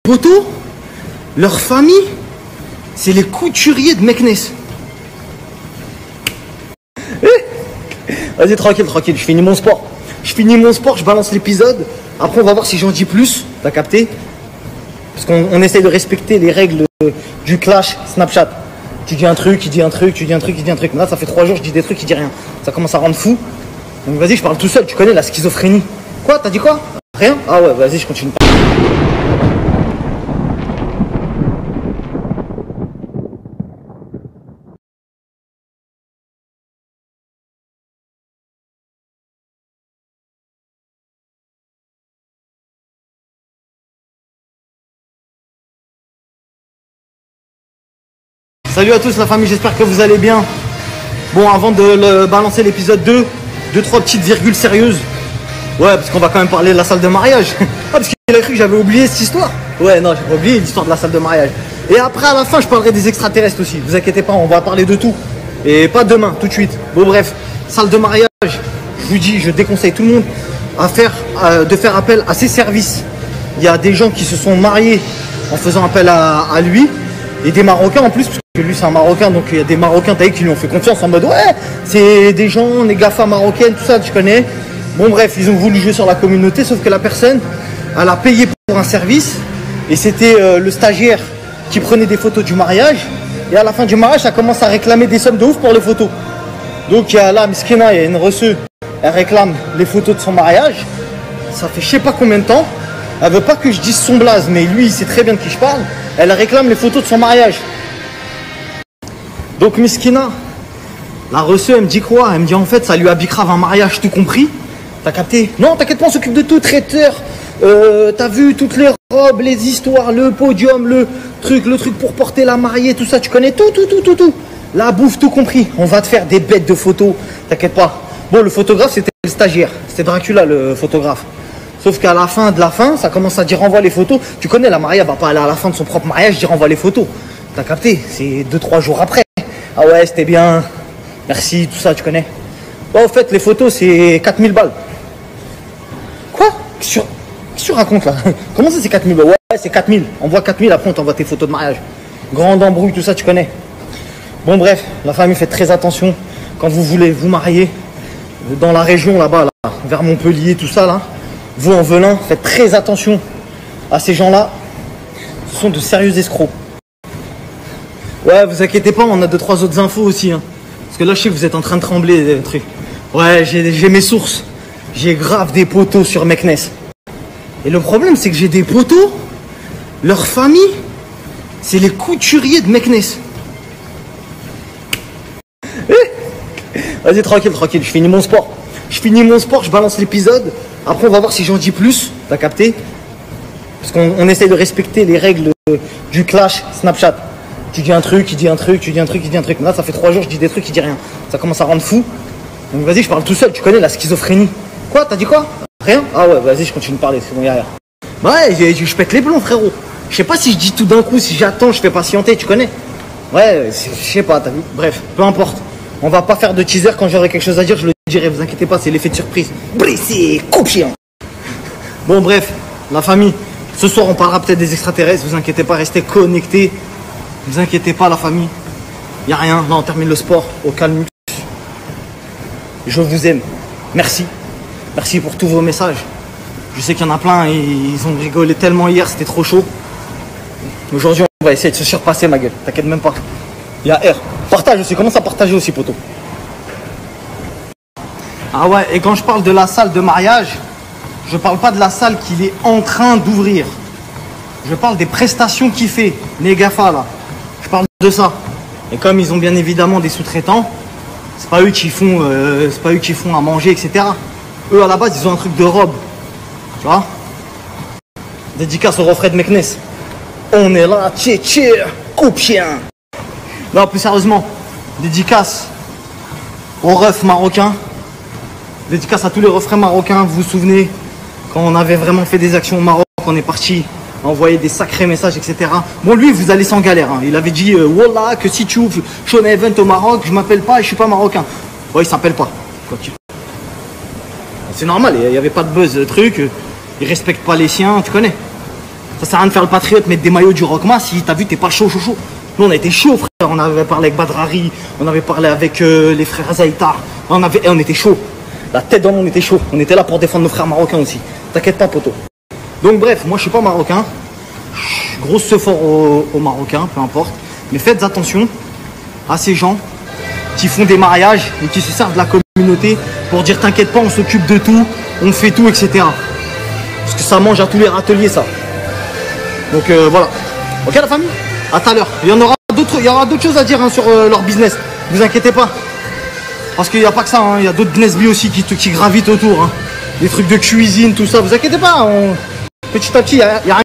Poteaux, leur famille, c'est les couturiers de Meknes. Vas-y, tranquille, je finis mon sport. Je balance l'épisode. Après, on va voir si j'en dis plus. T'as capté? Parce qu'on essaye de respecter les règles du clash Snapchat. Tu dis un truc, il dit un truc, tu dis un truc, il dit un truc. Là, ça fait 3 jours, je dis des trucs, il dit rien. Ça commence à rendre fou. Donc vas-y, je parle tout seul. Tu connais la schizophrénie. Quoi? T'as dit quoi? Rien? Ah ouais, vas-y, je continue. Salut à tous la famille, j'espère que vous allez bien. Bon, avant de balancer l'épisode 2, 2-3 petites virgules sérieuses. Ouais, parce qu'on va quand même parler de la salle de mariage. Ah, parce qu'il a cru que j'avais oublié cette histoire. Ouais, non, j'ai oublié l'histoire de la salle de mariage. Et après, à la fin, je parlerai des extraterrestres aussi. Vous inquiétez pas, on va parler de tout. Et pas demain, tout de suite. Bon, bref, salle de mariage, je vous dis, je déconseille tout le monde de faire appel à ses services. Il y a des gens qui se sont mariés en faisant appel à lui. Et des Marocains en plus, parce que lui c'est un Marocain, donc il y a des Marocains qui lui ont fait confiance en mode ouais, c'est des gens, des GAFA marocaines, tout ça, tu connais. Bon bref, ils ont voulu jouer sur la communauté, sauf que la personne, elle a payé pour un service, et c'était le stagiaire qui prenait des photos du mariage, et à la fin du mariage, ça commence à réclamer des sommes de ouf pour les photos. Donc il y a là, Miskina, il y a une reçue, elle réclame les photos de son mariage, ça fait je sais pas combien de temps. Elle veut pas que je dise son blaze, mais lui, il sait très bien de qui je parle. Elle réclame les photos de son mariage. Donc Miskina, la reçue, elle me dit quoi? Elle me dit en fait, ça lui a bicrave un mariage tout compris. T'as capté? Non, t'inquiète pas, on s'occupe de tout, traiteur. T'as vu toutes les robes, les histoires, le podium, le truc pour porter la mariée, tout ça, tu connais tout. La bouffe, tout compris. On va te faire des bêtes de photos, t'inquiète pas. Bon, le photographe, c'était le stagiaire. C'était Dracula, le photographe. Sauf qu'à la fin de la fin, ça commence à dire renvoie les photos. Tu connais, la mariée, elle va pas aller à la fin de son propre mariage dire renvoie les photos. T'as capté? C'est 2-3 jours après. Ah ouais, c'était bien. Merci, tout ça, tu connais. Bon, en fait, les photos, c'est 4000 balles. Quoi? Qu'est-ce que tu racontes là? Comment ça, c'est 4000 balles? Ouais, c'est 4000. On voit 4000, après on t'envoie tes photos de mariage. Grande embrouille, tout ça, tu connais. Bon, bref, la famille, faites très attention quand vous voulez vous marier dans la région là-bas, là, vers Montpellier, tout ça là. Vous en Velin, faites très attention à ces gens-là. Ce sont de sérieux escrocs. Ouais, vous inquiétez pas, on a 2-3 autres infos aussi. Hein. Parce que là, je sais que vous êtes en train de trembler, des trucs. Ouais, j'ai mes sources. J'ai grave des poteaux sur Meknes. Et le problème, c'est que j'ai des poteaux. Leur famille, c'est les couturiers de Meknes. Vas-y, tranquille, je finis mon sport. Je balance l'épisode. Après, on va voir si j'en dis plus. T'as capté? Parce qu'on essaye de respecter les règles du clash Snapchat. Tu dis un truc, il dit un truc, tu dis un truc, il dit un truc. Là, ça fait 3 jours, je dis des trucs, il dit rien. Ça commence à rendre fou. Donc vas-y, je parle tout seul. Tu connais la schizophrénie. Quoi? T'as dit quoi? Rien? Ah ouais, vas-y, je continue de parler. C'est bon, y'a rien. Ouais, je pète les plombs, frérot. Je sais pas si je dis tout d'un coup, si j'attends, je fais patienter, tu connais? Ouais, je sais pas, t'as vu? Bref, peu importe. On va pas faire de teaser. Quand j'aurai quelque chose à dire, je le dirai. Vous inquiétez pas, c'est l'effet de surprise. Blessé, copiant. Bon, bref, la famille. Ce soir, on parlera peut-être des extraterrestres. Vous inquiétez pas, restez connectés. Vous inquiétez pas, la famille. Y a rien. Là, on termine le sport au calme. Je vous aime. Merci. Merci pour tous vos messages. Je sais qu'il y en a plein. Ils ont rigolé tellement hier, c'était trop chaud. Aujourd'hui, on va essayer de se surpasser, ma gueule. T'inquiète même pas. Il y a R. Partage aussi. Commence à partager aussi, poto. Ah ouais, et quand je parle de la salle de mariage, je parle pas de la salle qu'il est en train d'ouvrir. Je parle des prestations qu'il fait, les GAFA là. Je parle de ça. Et comme ils ont bien évidemment des sous-traitants, c'est pas eux qui font à manger, etc. Eux à la base ils ont un truc de robe. Tu vois? Dédicace au refrain de Meknes. On est là, tché, coupien. Non, plus sérieusement, dédicace aux refs marocains. Dédicace à tous les refrains marocains. Vous vous souvenez quand on avait vraiment fait des actions au Maroc, on est parti envoyer des sacrés messages, etc. Bon, lui, vous allez sans galère. Hein. Il avait dit Wallah, que si tu ouvres Show Event au Maroc, je m'appelle pas et je suis pas marocain. Ouais, il s'appelle pas. C'est normal, il n'y avait pas de buzz, le truc. Il respecte pas les siens, tu connais. Ça sert à rien de faire le patriote, mettre des maillots du Rockma si t'as vu, t'es pas chaud. Nous, on a été chaud, frère. On avait parlé avec Badrari, on avait parlé avec les frères Zaïtar. On était chaud. La tête dans nous, on était chaud. On était là pour défendre nos frères marocains aussi. T'inquiète pas, poto. Donc, bref, moi, je suis pas marocain. Grosse ce fort aux Marocains, peu importe. Mais faites attention à ces gens qui font des mariages et qui se servent de la communauté pour dire t'inquiète pas, on s'occupe de tout, on fait tout, etc. Parce que ça mange à tous les râteliers, ça. Donc voilà. Ok la famille? À tout à l'heure. Il y aura d'autres choses à dire hein, sur leur business. Ne vous inquiétez pas. Parce qu'il n'y a pas que ça, hein. Il y a d'autres business aussi qui gravitent autour. Hein. Des trucs de cuisine, tout ça. Vous inquiétez pas. Petit à petit, il y a rien.